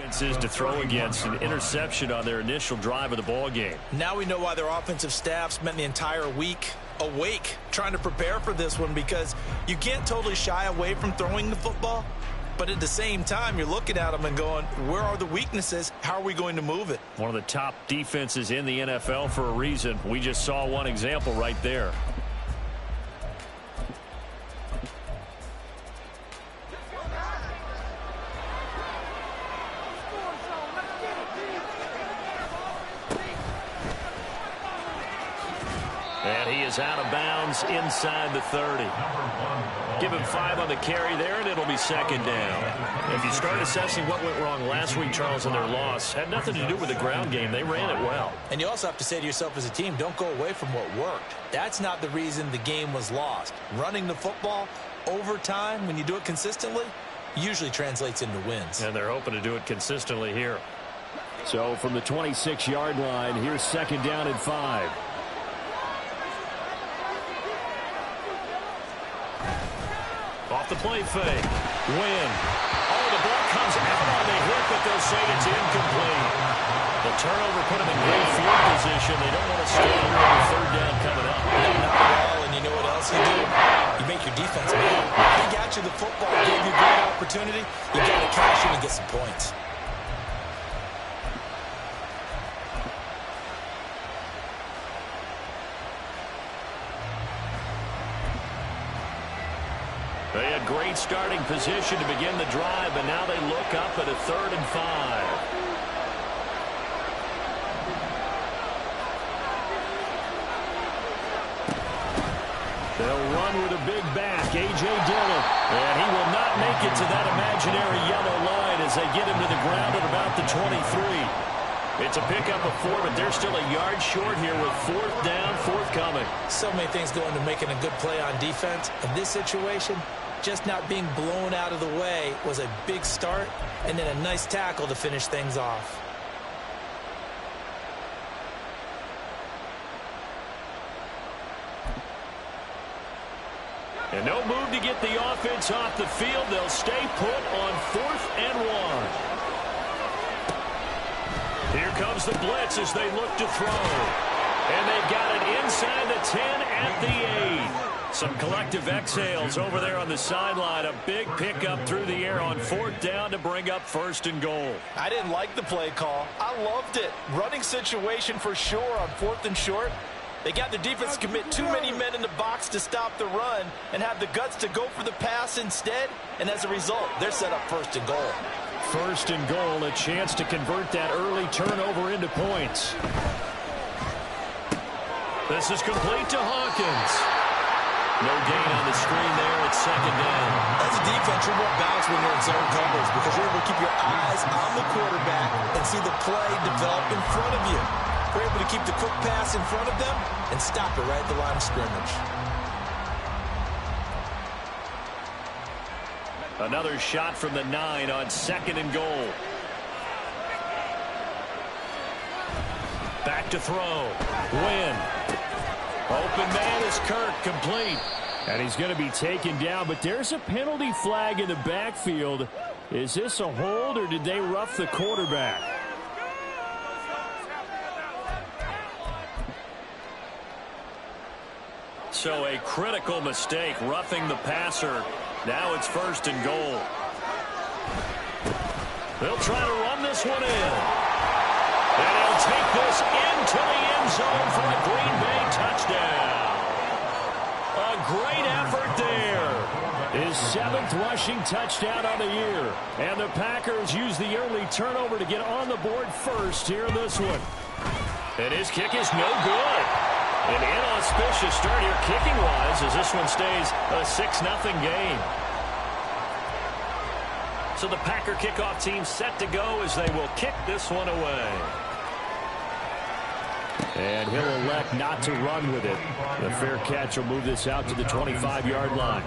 defenses to throw against an interception on their initial drive of the ball game. Now we know why their offensive staff spent the entire week awake trying to prepare for this one, because you can't totally shy away from throwing the football, but at the same time you're looking at them and going, where are the weaknesses? How are we going to move it? One of the top defenses in the NFL for a reason. We just saw one example right there. And he is out of bounds inside the 30. Give him 5 on the carry there, and it'll be second down. If you start assessing what went wrong last week, Charles, in their loss, had nothing to do with the ground game. They ran it well. And you also have to say to yourself as a team, don't go away from what worked. That's not the reason the game was lost. Running the football over time, when you do it consistently, usually translates into wins. And they're hoping to do it consistently here. So from the 26-yard line, here's second down and 5. Off the play fake. Win. Oh, the ball comes out on the hit, but they'll say it's incomplete. The turnover put them in great field position. They don't want to stall here on the third down coming up. No, not at all, and you know what else you do? You make your defense mad. He got you the football, gave you a great opportunity. You got to cash in and get some points. They had great starting position to begin the drive, and now they look up at a 3rd and 5. They'll run with a big back, A.J. Dillon. And he will not make it to that imaginary yellow line as they get him to the ground at about the 23. It's a pickup of 4, but they're still a yard short here with 4th down, forthcoming. So many things go into making a good play on defense. In this situation, just not being blown out of the way was a big start, and then a nice tackle to finish things off. And no move to get the offense off the field. They'll stay put on 4th and 1. Here comes the blitz as they look to throw. And they've got it inside the 10 at the 8. Some collective exhales over there on the sideline. A big pickup through the air on 4th down to bring up 1st and goal. I didn't like the play call. I loved it. Running situation for sure on 4th and short. They got the defense to commit too many men in the box to stop the run and have the guts to go for the pass instead. And as a result, they're set up 1st and goal. 1st and goal, a chance to convert that early turnover into points. This is complete to Hawkins. No gain on the screen there. It's 2nd down. As a defense, you're more balanced when you're in zone coverage because you're able to keep your eyes on the quarterback and see the play develop in front of you. You're able to keep the quick pass in front of them and stop it right at the line of scrimmage. Another shot from the 9 on 2nd and goal. Back to throw. Win. Open man is Kirk, complete. And he's going to be taken down, but there's a penalty flag in the backfield. Is this a hold, or did they rough the quarterback? So a critical mistake, roughing the passer. Now it's 1st and goal. They'll try to run this one in. And he'll take this into the end zone for a Green Bay touchdown. A great effort there. His 7th rushing touchdown on the year. And the Packers use the early turnover to get on the board first here in this one. And his kick is no good. An inauspicious start here kicking-wise as this one stays a 6-0 game. So the Packer kickoff team set to go as they will kick this one away. And he'll elect not to run with it. The fair catch will move this out to the 25-yard line.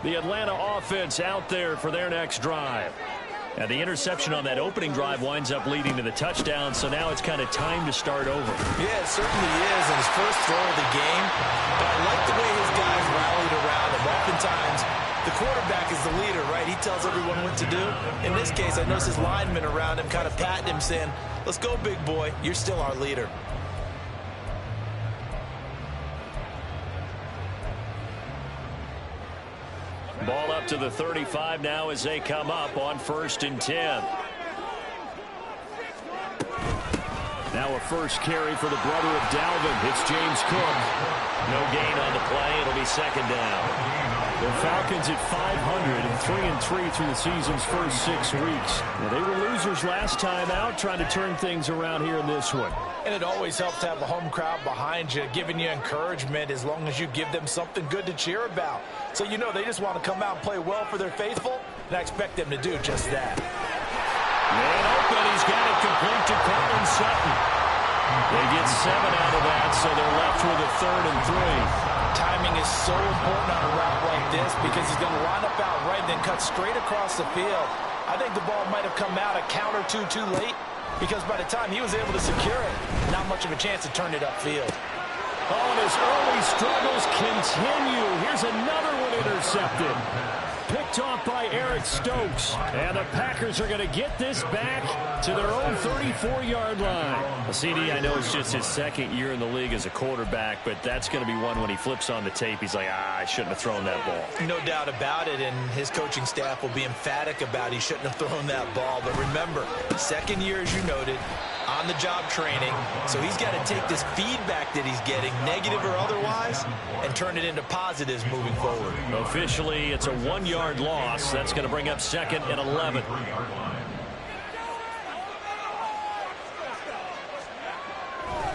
The Atlanta offense out there for their next drive. And the interception on that opening drive winds up leading to the touchdown, so now it's kind of time to start over. Yeah, it certainly is, and his first throw of the game. But I like the way his guys rallied around him. Oftentimes, the The quarterback is the leader, right? He tells everyone what to do. In this case, I notice his linemen around him kind of patting him, saying, let's go, big boy. You're still our leader. Ball up to the 35 now as they come up on 1st and 10. Now a first carry for the brother of Dalvin. It's James Cook. No gain on the play. It'll be 2nd down. The Falcons at 500 and 3-3 through the season's first 6 weeks. Now, they were losers last time out, trying to turn things around here in this one. And it always helps to have a home crowd behind you, giving you encouragement as long as you give them something good to cheer about. So you know they just want to come out and play well for their faithful, and I expect them to do just that. Man open, he's got it complete to Colin Sutton. They get 7 out of that, so they're left with a 3rd and 3. Timing is so important on a route like this because he's going to line up out right and then cut straight across the field. I think the ball might have come out a count or two too late because by the time he was able to secure it, not much of a chance to turn it upfield. Oh, and his early struggles continue. Here's another one intercepted. Picked off by Eric Stokes. And the Packers are going to get this back to their own 34-yard line. Well, CD, I know it's just his 2nd year in the league as a quarterback, but that's going to be one when he flips on the tape. He's like, I shouldn't have thrown that ball. No doubt about it, and his coaching staff will be emphatic about he shouldn't have thrown that ball. But remember, 2nd year, as you noted, on-the-job training, so he's got to take this feedback that he's getting, negative or otherwise, and turn it into positives moving forward. Officially, it's a 1-yard loss. That's going to bring up 2nd and 11.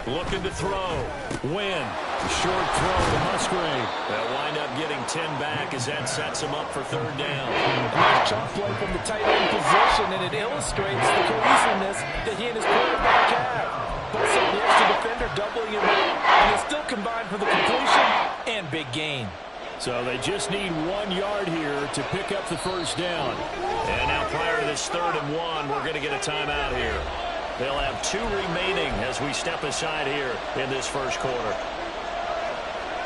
Looking to throw. Win. Short throw to Musgrave. They'll wind up getting 10 back as that sets him up for 3rd down. Nice jump play from the tight end position, and it illustrates the cohesiveness that he and his quarterback have. Both set the extra defender doubling him up, and they still combine for the completion and big gain. So they just need 1 yard here to pick up the 1st down. And now prior to this 3rd and 1, we're going to get a timeout here. They'll have 2 remaining as we step aside here in this 1st quarter.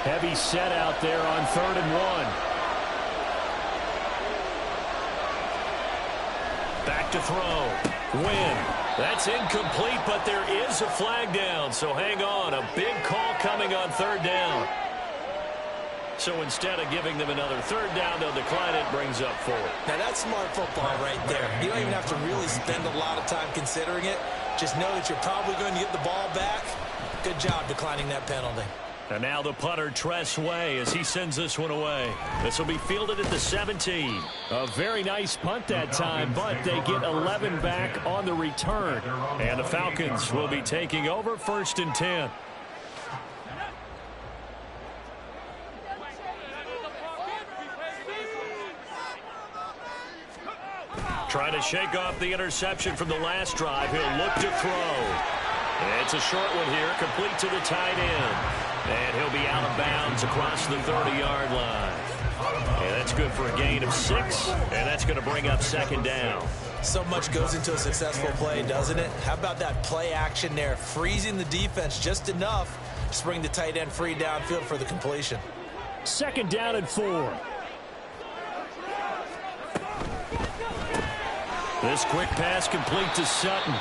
Heavy set out there on 3rd and 1. Back to throw. Win. That's incomplete, but there is a flag down. So hang on. A big call coming on 3rd down. So instead of giving them another 3rd down, they'll decline it. Brings up 4. Now that's smart football right there. You don't even have to really spend a lot of time considering it. Just know that you're probably going to get the ball back. Good job declining that penalty. And now the punter, Tress Way, as he sends this one away. This will be fielded at the 17. A very nice punt that time, but they get 11 back on the return. And the Falcons will be taking over 1st and 10. Trying to shake off the interception from the last drive. He'll look to throw. It's a short one here, complete to the tight end. And he'll be out of bounds across the 30-yard line. And that's good for a gain of 6, and that's going to bring up 2nd down. So much goes into a successful play, doesn't it? How about that play action there, freezing the defense just enough to bring the tight end free downfield for the completion. 2nd down and 4. This quick pass complete to Sutton.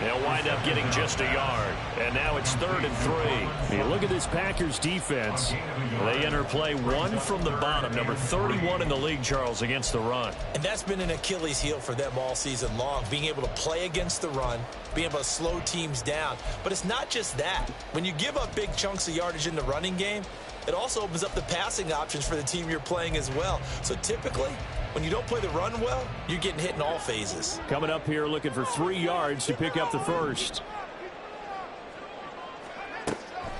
They'll wind up getting just a yard. And now it's 3rd and 3. Hey, look at this Packers defense. They enter play 1 from the bottom, number 31 in the league, Charles, against the run. And that's been an Achilles heel for them all season long, being able to play against the run, being able to slow teams down. But it's not just that. When you give up big chunks of yardage in the running game, it also opens up the passing options for the team you're playing as well. So typically, when you don't play the run well, you're getting hit in all phases. Coming up here looking for 3 yards to pick up the 1st.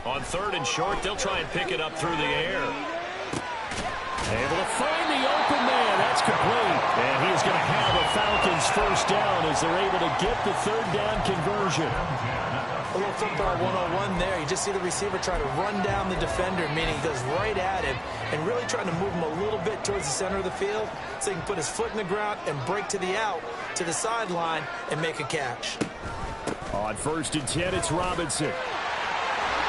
On 3rd and short, they'll try and pick it up through the air. Able to find the open man. That's complete. And he's going to have a Falcons 1st down as they're able to get the 3rd down conversion. A little football 101 there. You just see the receiver try to run down the defender, meaning he goes right at him and really trying to move him a little bit towards the center of the field so he can put his foot in the ground and break to the out, to the sideline, and make a catch. On 1st and 10, it's Robinson.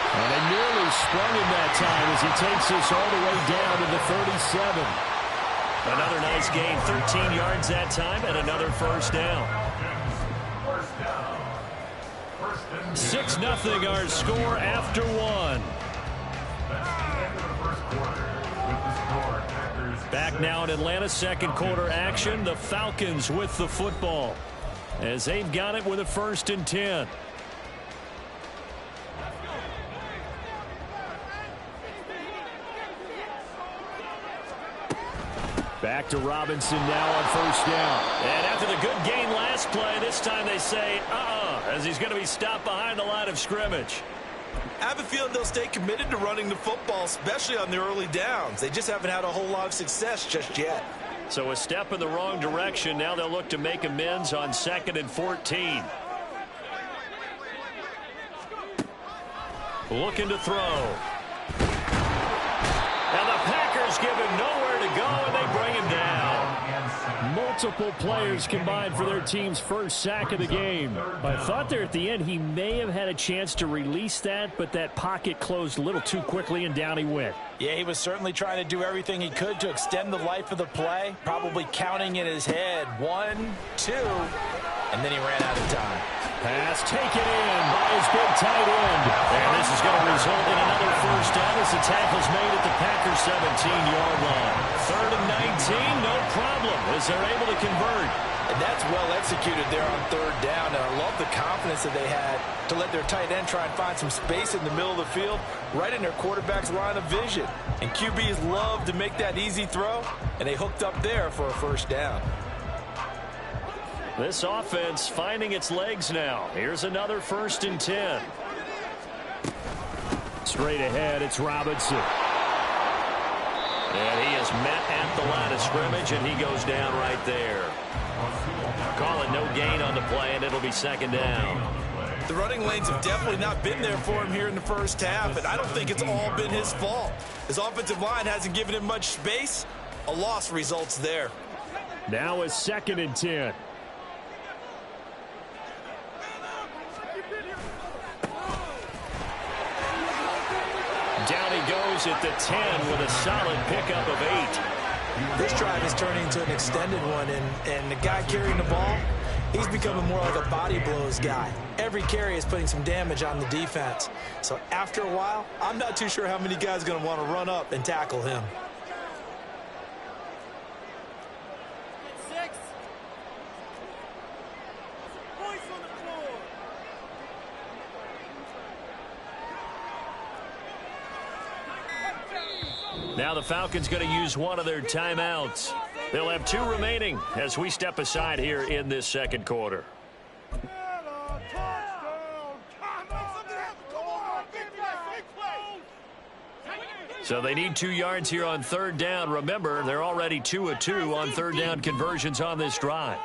And they nearly sprung him that time as he takes this all the way down to the 37. Another nice gain, 13 yards that time, and another first down. 6-0 our score after one. Back now in Atlanta, second quarter action. The Falcons with the football as they've got it with a 1st and 10. Back to Robinson now on 1st down. And after the good gain last play, this time they say, as he's going to be stopped behind the line of scrimmage. I have a feeling they'll stay committed to running the football, especially on the early downs. They just haven't had a whole lot of success just yet. So a step in the wrong direction. Now they'll look to make amends on 2nd and 14. Looking to throw. And the Packers give him nowhere to go, and they bring him down. Multiple players combined for their team's first sack of the game. I thought there at the end he may have had a chance to release that, but that pocket closed a little too quickly, and down he went. Yeah, he was certainly trying to do everything he could to extend the life of the play, probably counting in his head 1, 2, and then he ran out of time. Pass taken in by his big tight end. And this is going to result in another first down as the tackle's made at the Packers' 17-yard line. 3rd and 19, no problem, as they're able to convert. And that's well executed there on 3rd down. And I love the confidence that they had to let their tight end try and find some space in the middle of the field, right in their quarterback's line of vision. And QBs love to make that easy throw, and they hooked up there for a first down. This offense finding its legs now. Here's another 1st and 10. Straight ahead, it's Robinson. And he is met at the line of scrimmage, and he goes down right there. Calling no gain on the play, and it'll be 2nd down. The running lanes have definitely not been there for him here in the first half, and I don't think it's all been his fault. His offensive line hasn't given him much space. A loss results there. Now it's 2nd and 10. Down he goes at the 10 with a solid pickup of 8. This drive is turning into an extended one, and the guy carrying the ball, he's becoming more like a body blows guy. Every carry is putting some damage on the defense. So after a while, I'm not too sure how many guys are going to want to run up and tackle him. Now the Falcons going to use one of their timeouts. They'll have 2 remaining as we step aside here in this second quarter. So they need 2 yards here on 3rd down. Remember, they're already 2 of 2 on 3rd down conversions on this drive.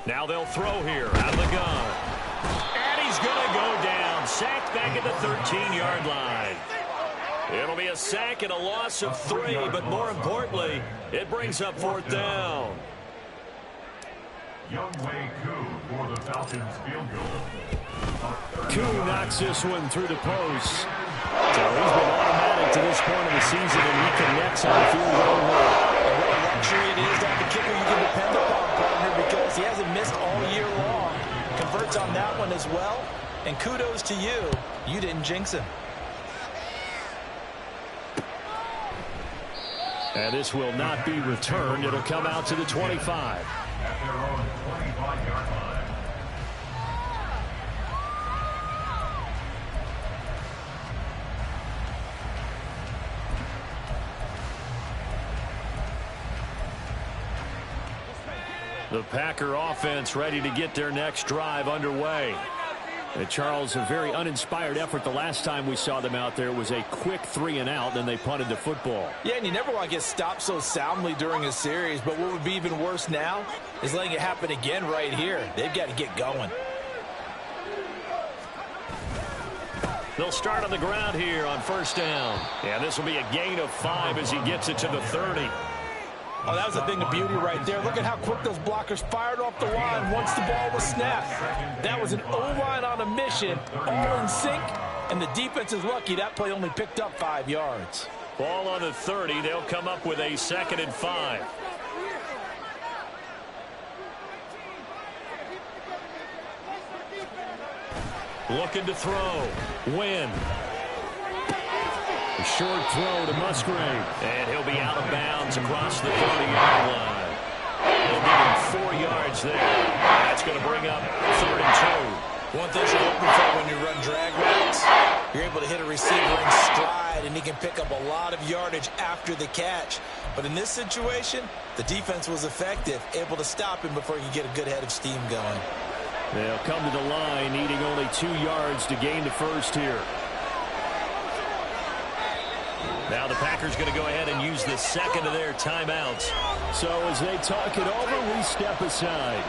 Now they'll throw here out of the gun. And he's going to go down. Sacked back at the 13-yard line. It'll be a sack and a loss of 3, but more importantly, it brings up 4th down. Youngway Koo for the Falcons field goal. Koo knocks this one through the post. So he's been automatic to this point of the season, and he connects on the field goal. And what a luxury it is to have a kicker you can depend upon, partner, because he hasn't missed all year long. Converts on that one as well. And kudos to you. You didn't jinx him. And this will not be returned. It'll come out to the 25. At their own 25-yard line. The Packer offense ready to get their next drive underway. And Charles, a very uninspired effort the last time we saw them out there. Was a quick 3-and-out, then they punted the football. Yeah, and you never want to get stopped so soundly during a series, but what would be even worse now is letting it happen again right here. They've got to get going. They'll start on the ground here on 1st down. And this will be a gain of 5 as he gets it to the 30. Oh, that was a thing of beauty right there. Look at how quick those blockers fired off the line once the ball was snapped. That was an O-line on a mission, all in sync, And the defense is lucky that play only picked up 5 yards. Ball on the 30. They'll come up with a 2nd and 5. Looking to throw. Win. A short throw to Musgrave. And he'll be out of bounds across the 30-yard line. They'll give him 4 yards there. That's going to bring up 3rd and 2. One thing you're looking for when you run drag routes, you're able to hit a receiver in stride, and he can pick up a lot of yardage after the catch. But in this situation, the defense was effective, able to stop him before you get a good head of steam going. They'll come to the line, needing only 2 yards to gain the first here. Now the Packers going to go ahead and use the 2nd of their timeouts. So as they talk it over, we step aside.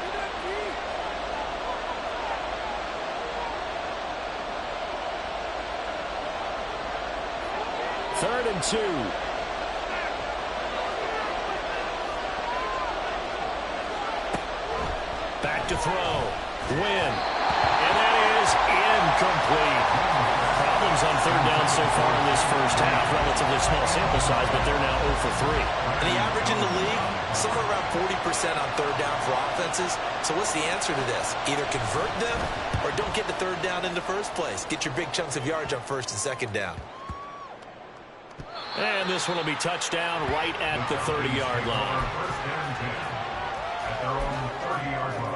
Third and 2. Back to throw. Win. And that is incomplete. Problems on 3rd down so far in this first half. Relatively small sample size, but they're now 0 for 3. And the average in the league, somewhere around 40% on 3rd down for offenses. So what's the answer to this? Either convert them or don't get the 3rd down in the first place. Get your big chunks of yardage on 1st and 2nd down. And this one will be touchdown right at the 30-yard line. First and 10 at their own 30-yard line.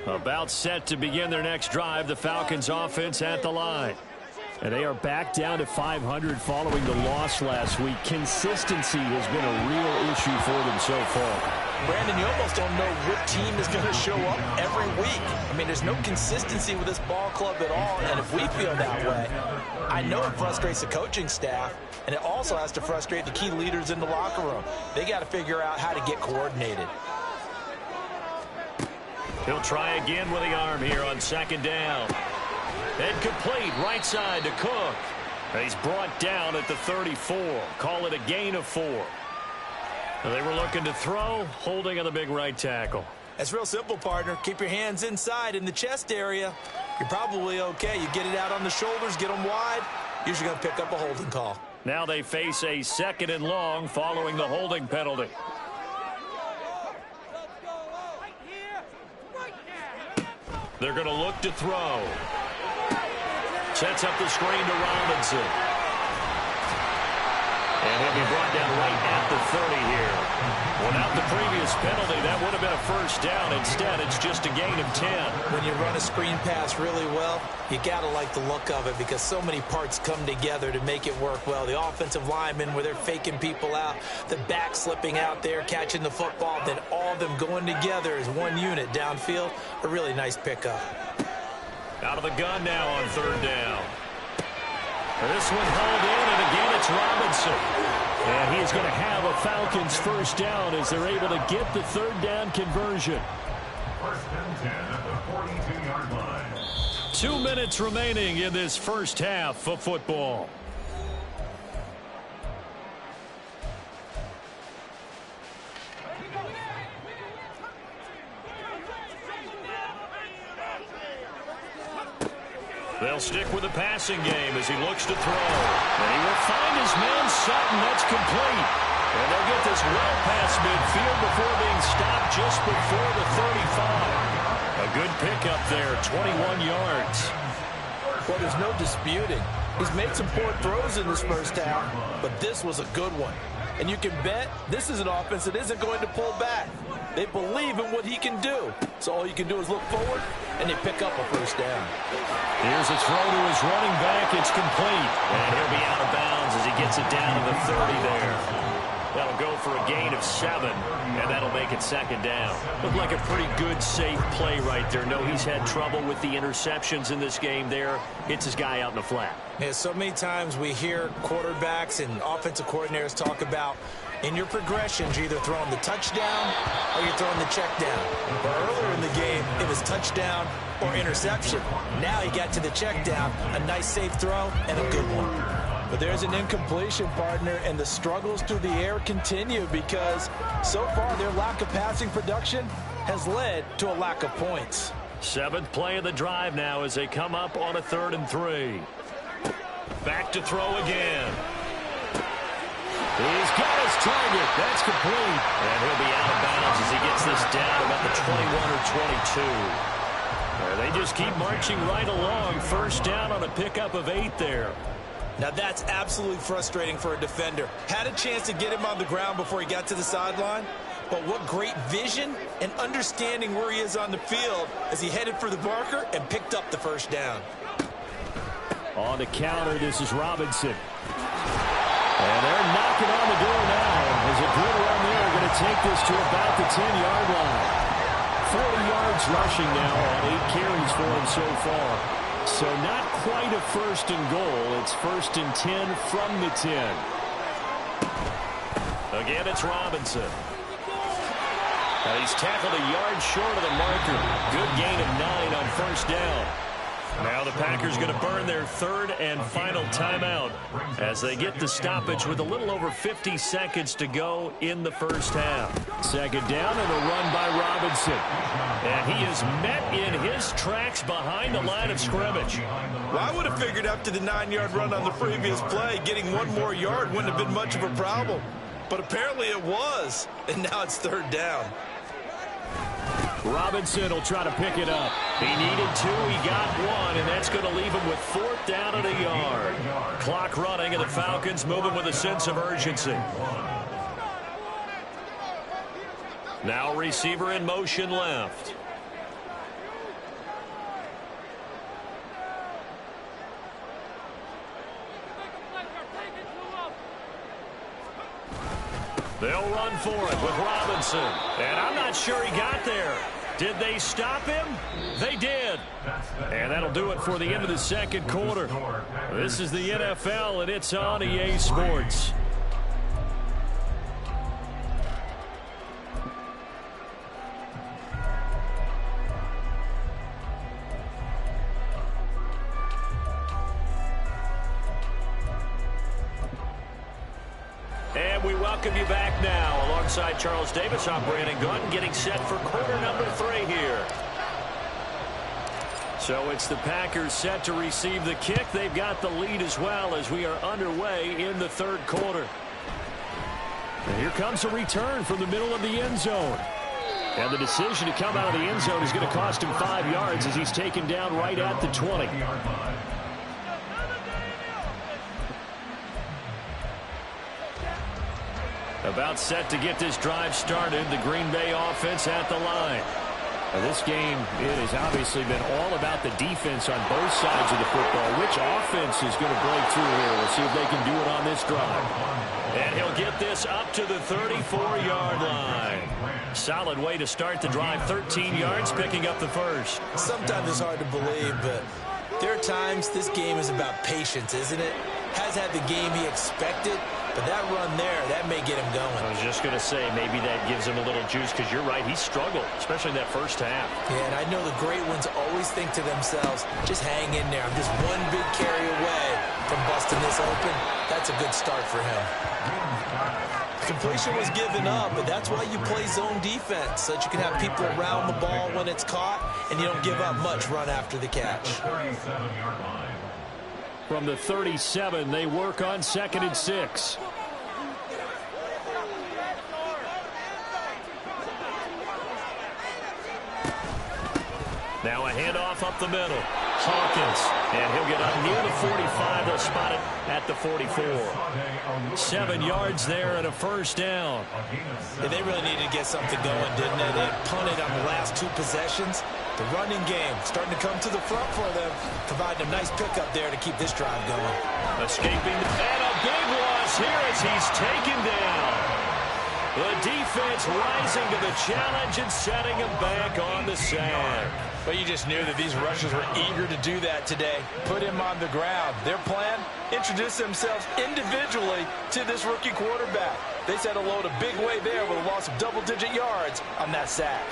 About set to begin their next drive, the Falcons offense at the line. And they are back down to 500 following the loss last week. Consistency has been a real issue for them so far. Brandon, you almost don't know what team is going to show up every week. I mean, there's no consistency with this ball club at all, and if we feel that way, I know it frustrates the coaching staff, and it also has to frustrate the key leaders in the locker room. They got to figure out how to get coordinated. He'll try again with the arm here on 2nd down. And complete right side to Cook. He's brought down at the 34. Call it a gain of 4. They were looking to throw, holding on the big right tackle. It's real simple, partner. Keep your hands inside in the chest area. You're probably okay. You get it out on the shoulders, get them wide. Usually going to pick up a holding call. Now they face a 2nd and long following the holding penalty. They're going to look to throw. Sets up the screen to Robinson. And he'll be brought down right at the 30 here. Without the previous penalty, that would have been a 1st down. Instead, it's just a gain of 10. When you run a screen pass really well, you got to like the look of it because so many parts come together to make it work well. The offensive linemen where they're faking people out, the back slipping out there, catching the football, then all of them going together as one unit downfield. A really nice pickup. Out of the gun now on 3rd down. This one held in, and again it's Robinson. And he's going to have a Falcons 1st down as they're able to get the 3rd down conversion. 1st and 10 at the 42-yard line. 2 minutes remaining in this first half of football. They'll stick with the passing game as he looks to throw. And he will find his man Sutton. That's complete. And they'll get this well past midfield before being stopped just before the 35. A good pickup there, 21 yards. Well, there's no disputing. He's made some poor throws in this first half, but this was a good one. And you can bet this is an offense that isn't going to pull back. They believe in what he can do. So all you can do is look forward, and they pick up a 1st down. Here's a throw to his running back. It's complete. And he'll be out of bounds as he gets it down to the 30 there. That'll go for a gain of 7, and that'll make it 2nd down. Looked like a pretty good, safe play right there. No, he's had trouble with the interceptions in this game there. Hits his guy out in the flat. Yeah, so many times we hear quarterbacks and offensive coordinators talk about in your progressions, you're either throwing the touchdown or you're throwing the check down. But earlier in the game, it was touchdown or interception. Now he got to the check down, a nice safe throw, and a good one. But there's an incompletion, partner, and the struggles through the air continue because so far their lack of passing production has led to a lack of points. 7th play of the drive now as they come up on a 3rd and 3. Back to throw again. He's got his target. That's complete. And he'll be out of bounds as he gets this down about the 21 or 22. They just keep marching right along. First down on a pickup of 8 there. Now that's absolutely frustrating for a defender. Had a chance to get him on the ground before he got to the sideline, but what great vision and understanding where he is on the field as he headed for the marker and picked up the first down. On the counter, this is Robinson. And they're knocking on the door now as a good run there going to take this to about the 10-yard line. 40 yards rushing now on 8 carries for him so far. So not quite a 1st and goal. It's 1st and 10 from the 10. Again, it's Robinson. Now he's tackled a yard short of the marker. Good gain of 9 on 1st down. Now the Packers going to burn their 3rd and final timeout as they get the stoppage with a little over 50 seconds to go in the first half. 2nd down and a run by Robinson. And he is met in his tracks behind the line of scrimmage. Well, I would have figured after the 9-yard run on the previous play, getting 1 more yard wouldn't have been much of a problem. But apparently it was, and now it's 3rd down. Robinson will try to pick it up. He needed 2, he got 1, and that's going to leave him with 4th down and a yard. Clock running, and the Falcons moving with a sense of urgency. Now receiver in motion left. They'll run for it with Robinson. And I'm not sure he got there. Did they stop him? They did. And that'll do it for the end of the 2nd quarter. This is the NFL, and it's on EA Sports. And we welcome you back now. Alongside Charles Davis, I'm Brandon Gunn, getting set for quarter number 3 here. So it's the Packers set to receive the kick. They've got the lead as well as we are underway in the 3rd quarter. And here comes a return from the middle of the end zone. And the decision to come out of the end zone is going to cost him 5 yards as he's taken down right at the 20. About set to get this drive started. The Green Bay offense at the line. Now this game, it has obviously been all about the defense on both sides of the football. Which offense is going to break through here? We'll see if they can do it on this drive. And he'll get this up to the 34-yard line. Solid way to start the drive. 13 yards, picking up the first. Sometimes it's hard to believe, but there are times this game is about patience, isn't it? Has had the game he expected, but that run there, that may get him going. I was just going to say, maybe that gives him a little juice, because you're right, he struggled, especially in that first half. Yeah, and I know the great ones always think to themselves, just hang in there. I'm just one big carry away from busting this open. That's a good start for him. Completion was given up, but that's why you play zone defense, so that you can have people around the ball when it's caught, and you don't give up much run after the catch. From the 37, they work on 2nd and 6. Now a handoff up the middle. Falcons, and he'll get up near the 45. They'll spot it at the 44. 7 yards there and a first down. And they really needed to get something going, didn't they? They had punted on the last 2 possessions. The running game starting to come to the front for them, providing a nice pickup there to keep this drive going. Escaping, and a big loss here as he's taken down. The defense rising to the challenge and setting him back on the sack. But you just knew that these rushers were eager to do that today. Put him on the ground. Their plan, introduce themselves individually to this rookie quarterback. They set a load a big way there with a loss of double-digit yards on that sack.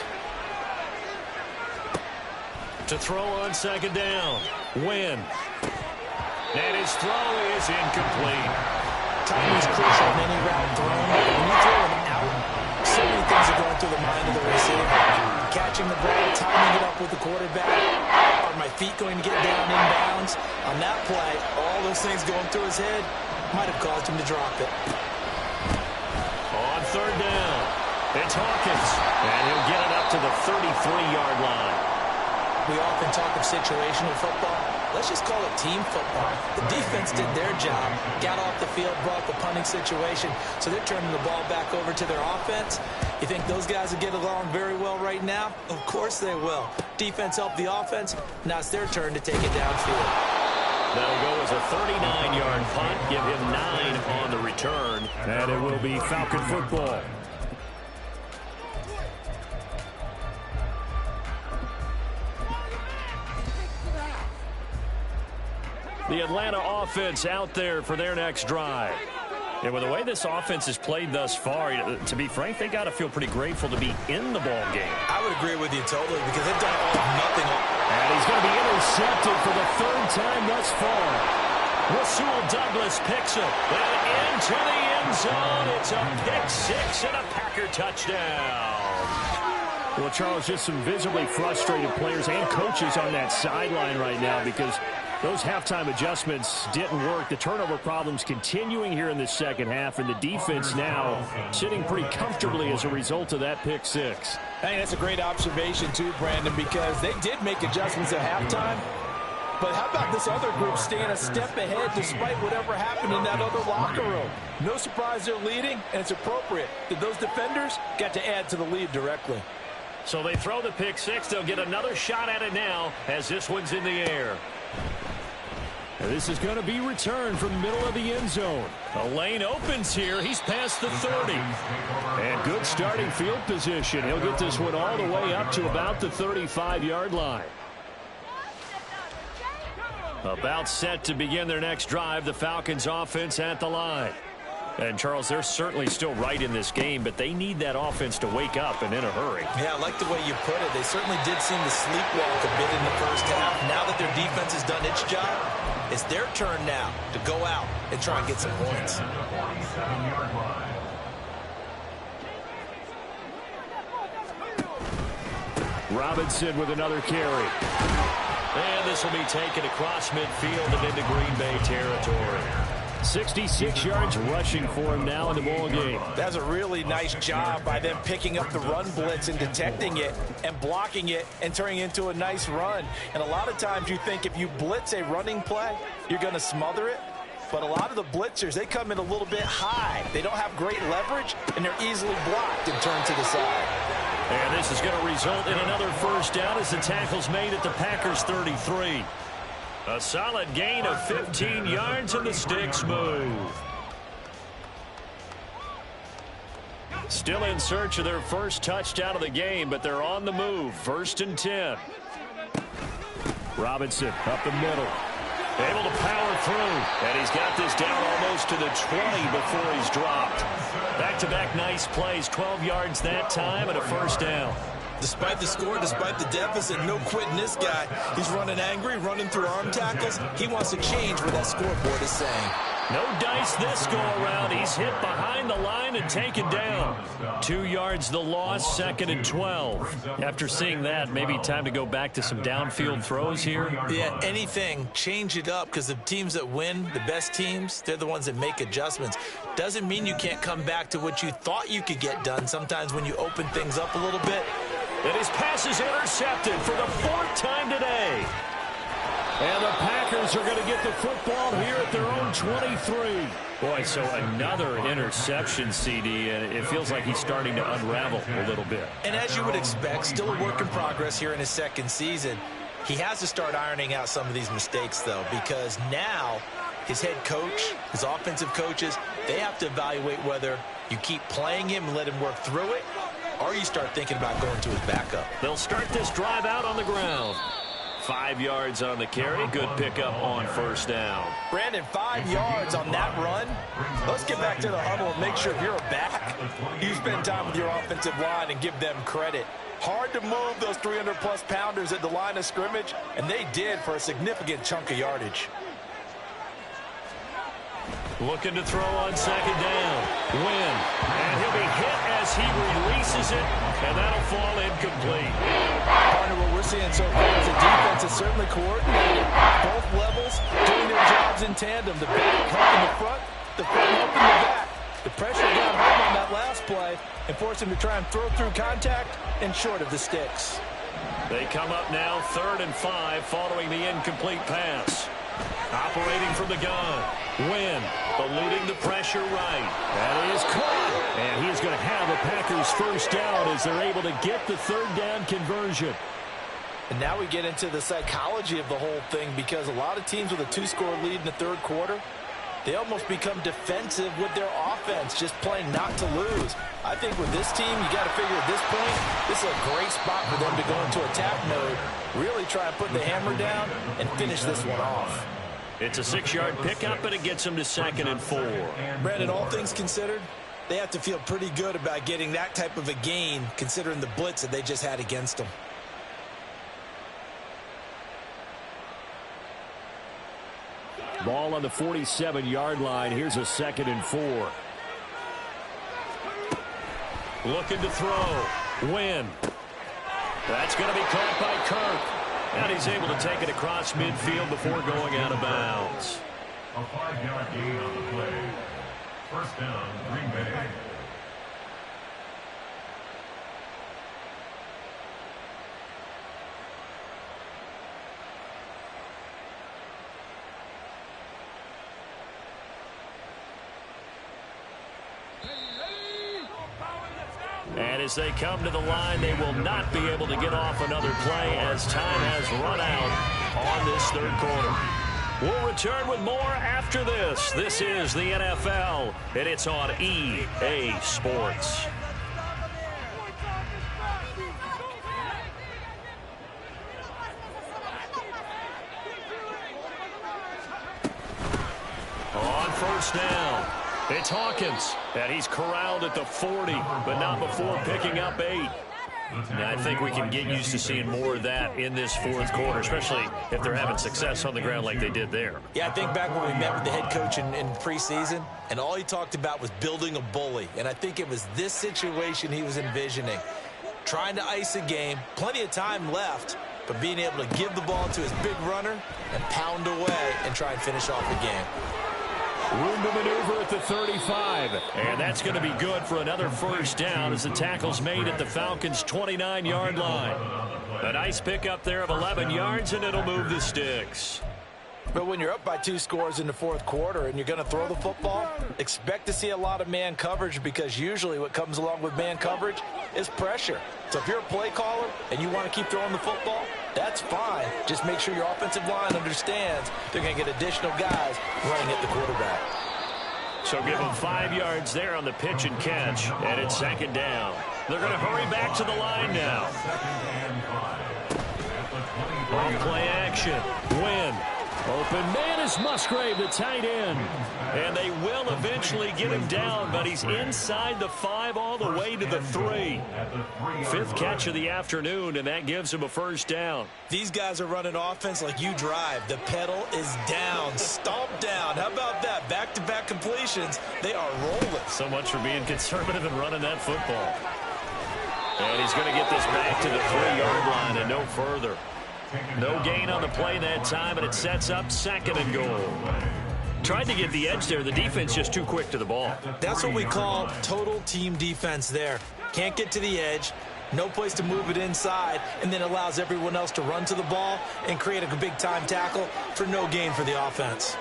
To throw on 2nd down. Win. And his throw is incomplete. Timing is crucial in any route thrown. When you throw an out, so many things are going through the mind of the receiver. Catching the ball, timing it up with the quarterback. Are my feet going to get down inbounds? On that play, all those things going through his head might have caused him to drop it. On third down, it's Hawkins, and he'll get it up to the 33-yard line. We often talk of situational football. Let's just call it team football. The defense did their job, got off the field, brought the punting situation, so they're turning the ball back over to their offense. You think those guys will get along very well right now? Of course they will. Defense helped the offense. Now it's their turn to take it downfield. That'll go as a 39-yard punt, give him 9 on the return. And it will be Falcon football. The Atlanta offense out there for their next drive. And with the way this offense has played thus far, to be frank, they got to feel pretty grateful to be in the ball game. I would agree with you totally because they've done all or nothing. And he's going to be intercepted for the third time thus far. Rasul Douglas picks it. And into the end zone. It's a pick six and a Packer touchdown. Well, Charles, just some visibly frustrated players and coaches on that sideline right now because those halftime adjustments didn't work. The turnover problems continuing here in the second half, and the defense now sitting pretty comfortably as a result of that pick six. I think that's a great observation too, Brandon, because they did make adjustments at halftime. But how about this other group staying a step ahead despite whatever happened in that other locker room? No surprise they're leading, and it's appropriate that those defenders got to add to the lead directly. So they throw the pick six. They'll get another shot at it now as this one's in the air. And this is going to be returned from the middle of the end zone. The lane opens here. He's past the 30. And good starting field position. He'll get this one all the way up to about the 35-yard line. About set to begin their next drive. The Falcons offense at the line. And, Charles, they're certainly still right in this game, but they need that offense to wake up and in a hurry. Yeah, I like the way you put it. They certainly did seem to sleepwalk a bit in the first half. Now that their defense has done its job, it's their turn now to go out and try and get some points. Robinson with another carry. And this will be taken across midfield and into Green Bay territory. 66 yards rushing for him now in the ball game. That's a really nice job by them picking up the run blitz and detecting it and blocking it and turning it into a nice run. And a lot of times you think if you blitz a running play, you're going to smother it. But a lot of the blitzers, they come in a little bit high. They don't have great leverage, and they're easily blocked and turned to the side. And this is going to result in another first down as the tackle's made at the Packers' 33. A solid gain of 15 yards, and the sticks move. Still in search of their first touchdown of the game, but they're on the move. 1st and 10. Robinson up the middle. Able to power through, and he's got this down almost to the 20 before he's dropped. Back-to-back nice plays, 12 yards that time, and a first down. Despite the score, despite the deficit, no quitting this guy. He's running angry, running through arm tackles. He wants to change what that scoreboard is saying. No dice this go-around. He's hit behind the line and taken down. 2 yards the loss, 2nd and 12. After seeing that, maybe time to go back to some downfield throws here. Yeah, anything, change it up, because the teams that win, the best teams, they're the ones that make adjustments. Doesn't mean you can't come back to what you thought you could get done sometimes when you open things up a little bit. And his pass is intercepted for the 4th time today. And the Packers are going to get the football here at their own 23. Boy, so another interception, CD, and it feels like he's starting to unravel a little bit. And as you would expect, still a work in progress here in his second season. He has to start ironing out some of these mistakes, though, because now his head coach, his offensive coaches, they have to evaluate whether you keep playing him and let him work through it, or you start thinking about going to his backup. They'll start this drive out on the ground. 5 yards on the carry. Good pickup on first down. Brandon, 5 yards on that run. Let's get back to the huddle and make sure if you're a back, you spend time with your offensive line and give them credit. Hard to move those 300-plus pounders at the line of scrimmage, and they did for a significant chunk of yardage. Looking to throw on second down. Win. And he'll be hit as he releases it, and that'll fall incomplete. Partner, what we're seeing so far is the defense is certainly coordinated. Both levels doing their jobs in tandem. The back helping the front helping the back. The pressure got home on that last play and forced him to try and throw through contact and short of the sticks. They come up now 3rd and 5 following the incomplete pass. Operating from the gun. Win. Eluding the pressure right. That is caught. And he is going to have the Packers first down as they're able to get the 3rd down conversion. And now we get into the psychology of the whole thing, because a lot of teams with a 2-score lead in the 3rd quarter, they almost become defensive with their offense, just playing not to lose. I think with this team, you got to figure at this point, this is a great spot for them to go into attack mode, really try and put the hammer down and finish this one off. It's a 6-yard pickup, and it gets them to 2nd and 4. Brandon, all things considered, they have to feel pretty good about getting that type of a gain, considering the blitz that they just had against them. Ball on the 47-yard line. Here's a 2nd and 4. Looking to throw. Win. That's going to be caught by Kirk. And he's able to take it across midfield before going out of bounds. A 5-yard gain on the play. First down, Green Bay. And as they come to the line, they will not be able to get off another play as time has run out on this 3rd quarter. We'll return with more after this. This is the NFL, and it's on EA Sports. On first down, it's Hawkins, and he's corralled at the 40, but not before picking up 8. Now, I think we can get used to seeing more of that in this 4th quarter, especially if they're having success on the ground like they did there. Yeah, I think back when we met with the head coach in preseason, and all he talked about was building a bully. And I think it was this situation he was envisioning. Trying to ice a game, plenty of time left, but being able to give the ball to his big runner and pound away and try and finish off the game. Room to maneuver at the 35. And that's going to be good for another first down as the tackle's made at the Falcons' 29-yard line. A nice pickup there of 11 yards, and it'll move the sticks. But when you're up by 2 scores in the 4th quarter and you're going to throw the football, expect to see a lot of man coverage, because usually what comes along with man coverage is pressure. So if you're a play caller and you want to keep throwing the football, that's fine. Just make sure your offensive line understands they're going to get additional guys running at the quarterback. So give them 5 yards there on the pitch and catch, and it's 2nd down. They're going to hurry back to the line now. On play action. Win. Open man is Musgrave, the tight end. And they will eventually get him down, but he's inside the 5 all the way to the 3. 5th catch of the afternoon, and that gives him a first down. These guys are running offense like you drive. The pedal is down, stomp down. How about that? Back-to-back completions. They are rolling. So much for being conservative and running that football. And he's going to get this back to the 3-yard line and no further. No gain on the play that time, and it sets up 2nd and goal. Tried to get the edge there. The defense just too quick to the ball. That's what we call total team defense there. Can't get to the edge, no place to move it inside, and then allows everyone else to run to the ball and create a big-time tackle for no gain for the offense.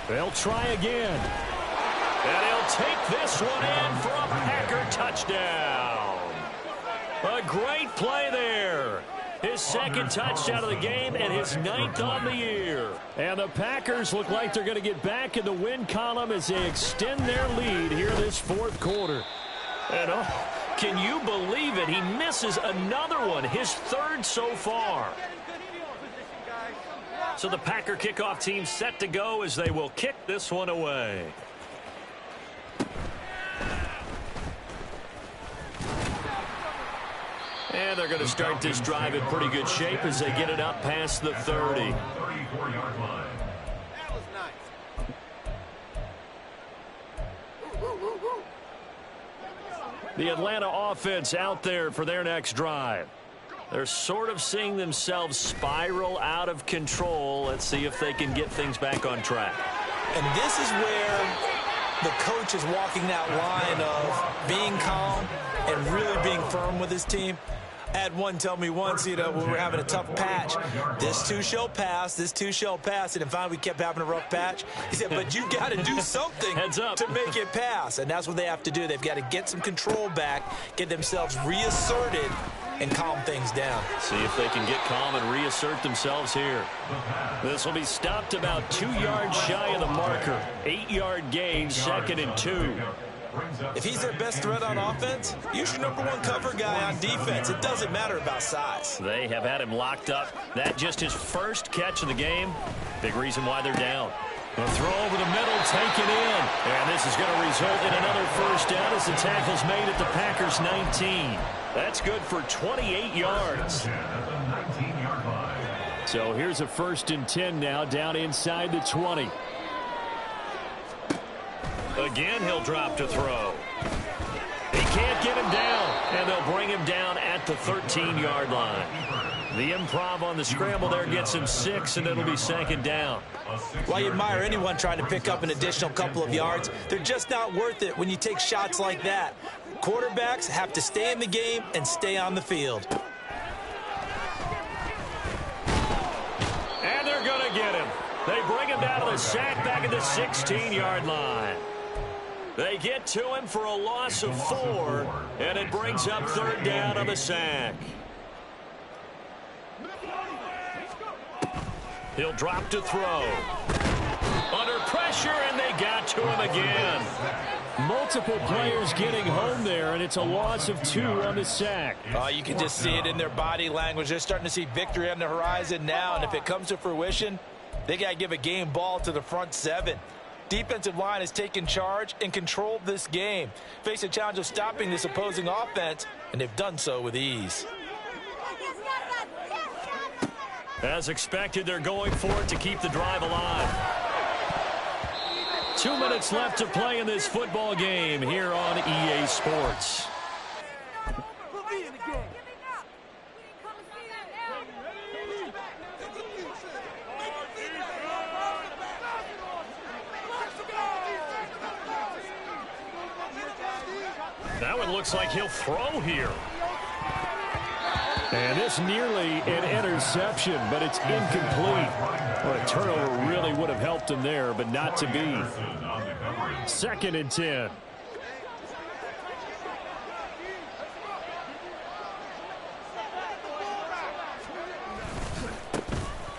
They'll try again. And he'll take this one in for a Packer touchdown. A great play there. His 2nd touchdown of the game and his 9th on the year. And the Packers look like they're going to get back in the win column as they extend their lead here this 4th quarter. And can you believe it? He misses another one, his 3rd so far. So the Packer kickoff team set to go as they will kick this one away. And they're going to start this drive in pretty good shape as they get it up past the 30. The Atlanta offense out there for their next drive. They're sort of seeing themselves spiral out of control. Let's see if they can get things back on track. And this is where the coach is walking that line of being calm and really being firm with his team. I had one tell me once, when we were having a tough patch, this too shall pass, this too shall pass. And then finally we kept having a rough patch. He said, but you got to do something to make it pass. And that's what they have to do. They've got to get some control back, get themselves reasserted, and calm things down. See if they can get calm and reassert themselves here. This will be stopped about 2 yards shy of the marker. 8-yard gain, 2nd and 2. If he's their best threat on offense, use your #1 cover guy on defense. It doesn't matter about size. They have had him locked up. That just his first catch of the game. Big reason why they're down. A throw over the middle, taken in. And this is going to result in another first down as the tackle's made at the Packers' 19. That's good for 28 yards. So here's a 1st and 10 now, down inside the 20. Again, he'll drop to throw. He can't get him down, and they'll bring him down at the 13-yard line. The improv on the scramble there gets him 6, and it'll be 2nd down. While you admire anyone trying to pick up an additional couple of yards, they're just not worth it when you take shots like that. Quarterbacks have to stay in the game and stay on the field. And they're going to get him. They bring him down to the sack back at the 16-yard line. They get to him for a loss of 4, and it brings up 3rd down on the sack. He'll drop to throw. Under pressure, and they got to him again. Multiple players getting home there, and it's a loss of 2 on the sack. You can just see it in their body language. They're starting to see victory on the horizon now, and if it comes to fruition, they got to give a game ball to the front 7. Defensive line has taken charge and controlled this game. Face a challenge of stopping this opposing offense, and they've done so with ease. As expected, they're going for it to keep the drive alive. 2 minutes left to play in this football game here on EA Sports. Now it looks like he'll throw here. And this nearly an interception, but it's incomplete. Well, a turnover really would have helped him there, but not to be. 2nd and 10.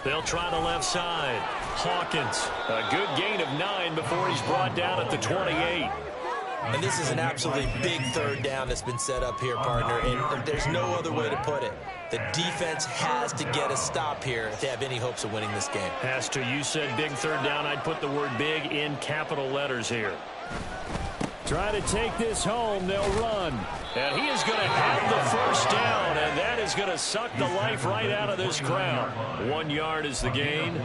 They'll try the left side. Hawkins, a good gain of 9 before he's brought down at the 28. And this is an absolutely big 3rd down that's been set up here, partner, and there's no other way to put it. The defense has to get a stop here if they have any hopes of winning this game. Has to. You said big 3rd down. I'd put the word big in capital letters here. Try to take this home. They'll run. And he is going to have the first down, and that is going to suck the life right out of this crowd. 1 yard is the gain,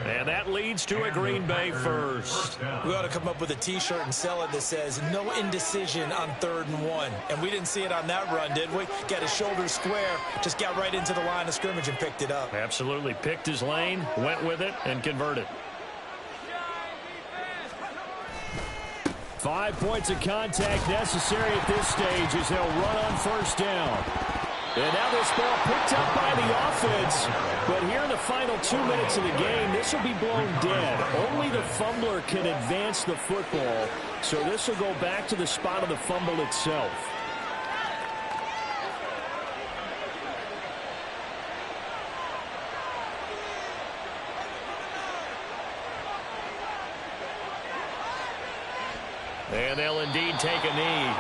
and that leads to a Green Bay first. We ought to come up with a T-shirt and sell it that says, no indecision on 3rd and 1. And we didn't see it on that run, did we? Got his shoulders square, just got right into the line of scrimmage and picked it up. Absolutely. Picked his lane, went with it, and converted. 5 points of contact necessary at this stage as they'll run on 1st down. And now this ball picked up by the offense. But here in the final 2 minutes of the game, this will be blown dead. Only the fumbler can advance the football. So this will go back to the spot of the fumble itself. And they'll indeed take a knee.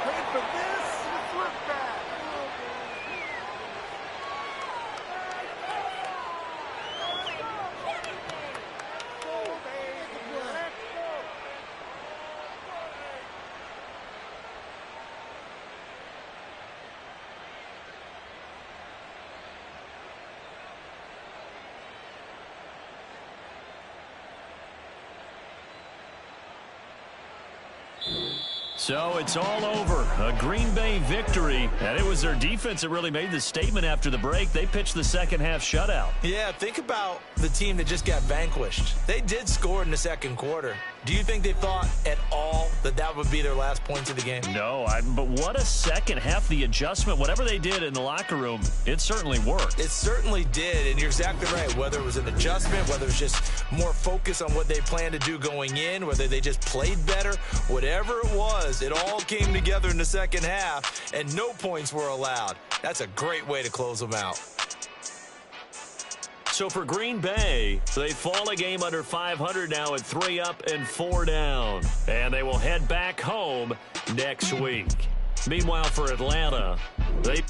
Wait for this, flip back. So it's all over. A Green Bay victory. And it was their defense that really made the statement after the break. They pitched the second half shutout. Yeah, think about the team that just got vanquished. They did score in the second quarter. Do you think they thought at all that that would be their last points of the game? No, but what a second half. The adjustment, whatever they did in the locker room, it certainly worked. It certainly did, and you're exactly right. Whether it was an adjustment, whether it was just more focus on what they planned to do going in, whether they just played better, whatever it was, it all came together in the second half, and no points were allowed. That's a great way to close them out. So for Green Bay, they fall a game under 500 now at 3 up and 4 down. And they will head back home next week. Meanwhile, for Atlanta, they